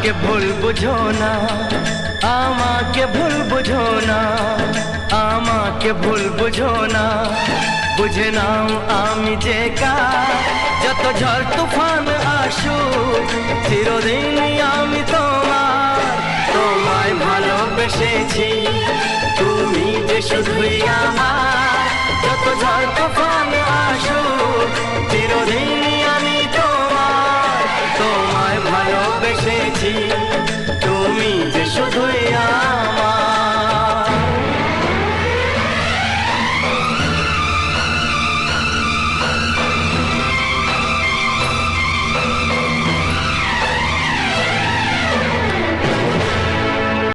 আমাকে ভুল বুঝো না, আমাকে ভুল বুঝো না, আমাকে ভুল বুঝো না। বুঝে নাও আমি যে কার, যত ঝড় তুফান আসুক চিরদিন আমি তোমার। তোমায় ভালোবেসেছি, তুমি যে শুধুই আমার। যত ঝড় তুফান আসুক চিরদিন আমি তোমার। তোমায় ভালোবেসেছি, তুমি যে শুধুই